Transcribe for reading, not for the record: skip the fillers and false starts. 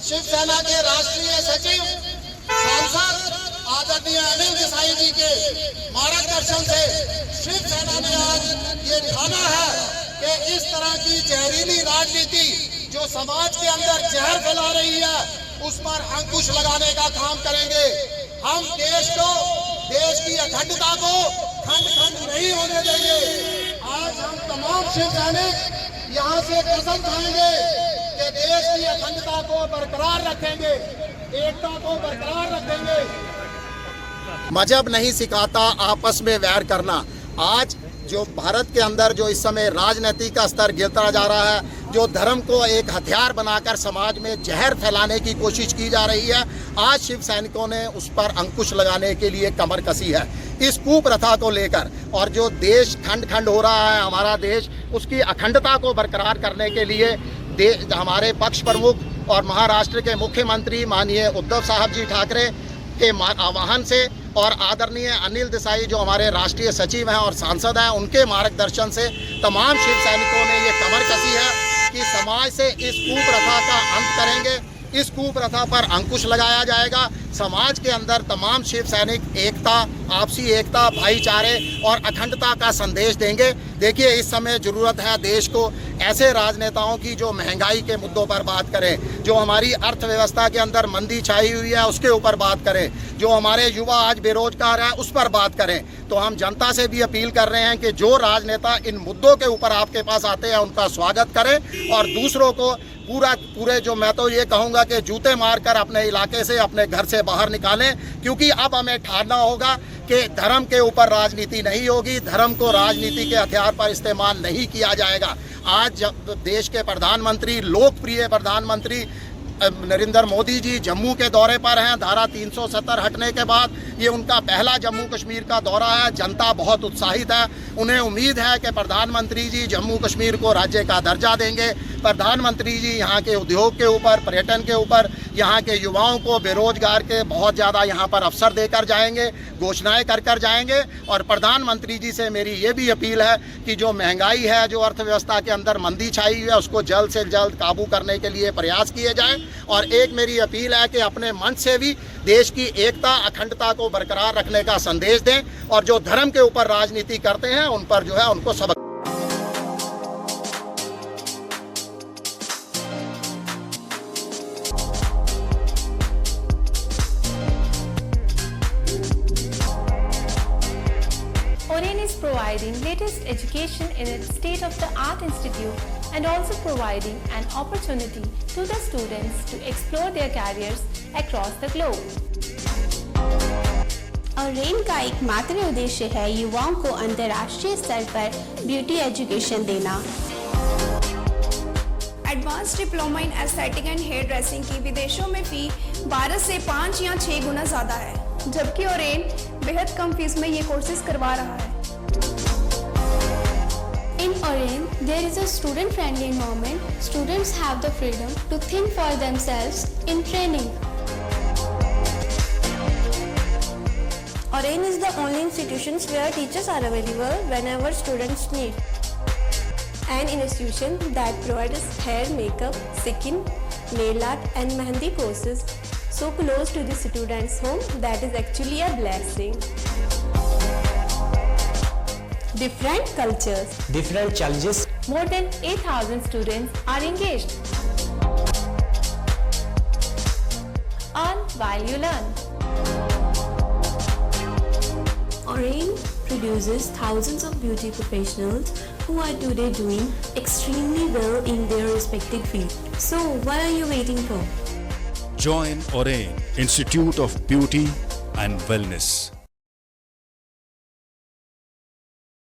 शिवसेना के राष्ट्रीय सचिव सांसद आदरणीय अनिल देसाई जी के मार्गदर्शन से शिवसेना ने आज ये ठाना है कि इस तरह की जहरीली राजनीति जो समाज के अंदर जहर फैला रही है उस पर अंकुश लगाने का काम करेंगे। हम देश की अखंडता को खंड नहीं होने देंगे। आज हम तमाम शिव सैनिक यहाँ से कसम खाएंगे कि देश की अखंडता को बरकरार रखेंगे, एकता को बरकरार रखेंगे। मजहब नहीं सिखाता आपस में वैर करना। आज जो भारत के अंदर जो इस समय राजनीति का स्तर गिरता जा रहा है, जो धर्म को एक हथियार बनाकर समाज में जहर फैलाने की कोशिश की जा रही है, आज शिव सैनिकों ने उस पर अंकुश लगाने के लिए कमर कसी है इस कुप्रथा को लेकर। और जो देश खंड खंड हो रहा है हमारा देश, उसकी अखंडता को बरकरार करने के लिए हमारे पक्ष प्रमुख और महाराष्ट्र के मुख्यमंत्री माननीय उद्धव साहब जी ठाकरे के आह्वान से और आदरणीय अनिल देसाई जो हमारे राष्ट्रीय सचिव हैं और सांसद हैं, उनके मार्गदर्शन से तमाम शिव सैनिकों ने ये कमर कसी है कि समाज से इस कुप्रथा का अंत करेंगे, इस कुप्रथा पर अंकुश लगाया जाएगा। समाज के अंदर तमाम शिव सैनिक एकता, आपसी एकता, भाईचारे और अखंडता का संदेश देंगे। देखिए, इस समय ज़रूरत है देश को ऐसे राजनेताओं की जो महंगाई के मुद्दों पर बात करें, जो हमारी अर्थव्यवस्था के अंदर मंदी छाई हुई है उसके ऊपर बात करें, जो हमारे युवा आज बेरोजगार है उस पर बात करें। तो हम जनता से भी अपील कर रहे हैं कि जो राजनेता इन मुद्दों के ऊपर आपके पास आते हैं उनका स्वागत करें और दूसरों को पूरे जो मैं तो ये कहूँगा कि जूते मारकर अपने इलाके से, अपने घर से बाहर निकालें। क्योंकि अब हमें ठानना होगा कि धर्म के ऊपर राजनीति नहीं होगी, धर्म को राजनीति के हथियार पर इस्तेमाल नहीं किया जाएगा। आज जब देश के प्रधानमंत्री, लोकप्रिय प्रधानमंत्री नरेंद्र मोदी जी जम्मू के दौरे पर हैं, धारा 370 हटने के बाद ये उनका पहला जम्मू कश्मीर का दौरा है। जनता बहुत उत्साहित है, उन्हें उम्मीद है कि प्रधानमंत्री जी जम्मू कश्मीर को राज्य का दर्जा देंगे। प्रधानमंत्री जी यहाँ के उद्योग के ऊपर, पर्यटन के ऊपर, यहाँ के युवाओं को बेरोजगार के बहुत ज़्यादा यहाँ पर अवसर देकर जाएंगे, घोषणाएं कर जाएंगे। और प्रधानमंत्री जी से मेरी ये भी अपील है कि जो महंगाई है, जो अर्थव्यवस्था के अंदर मंदी छाई हुई है, उसको जल्द से जल्द काबू करने के लिए प्रयास किए जाएं। और एक मेरी अपील है कि अपने मंच से भी देश की एकता, अखंडता को बरकरार रखने का संदेश दें और जो धर्म के ऊपर राजनीति करते हैं उन पर जो है उनको सबक। Oren is providing latest education in its state-of-the-art institute and also providing an opportunity to the students to explore their careers across the globe. Orane का एकमात्र उद्देश्य है युवाओं को अंतर्राष्ट्रीय स्तर पर ब्यूटी एजुकेशन देना। Advance diploma in aesthetic and hair dressing की विदेशों में फी 12 से 5 या 6 गुना ज़्यादा है, जबकि ओरेन बेहद कम फीस में ये कोर्सेज करवा रहा है। In Oren, there is a student-friendly environment. Students have the freedom to think for themselves in training. Oren is the only institution where teachers are available whenever students need. An institution that provides hair, makeup, skin, nail art and mehendi courses so close to the students' home that is actually a blessing. Different cultures, different challenges. More than 8,000 students are engaged. Earn while you learn. Oren produces thousands of beauty professionals who are today doing extremely well in their respective field. So what are you waiting for? Join Oren Institute of Beauty and Wellness.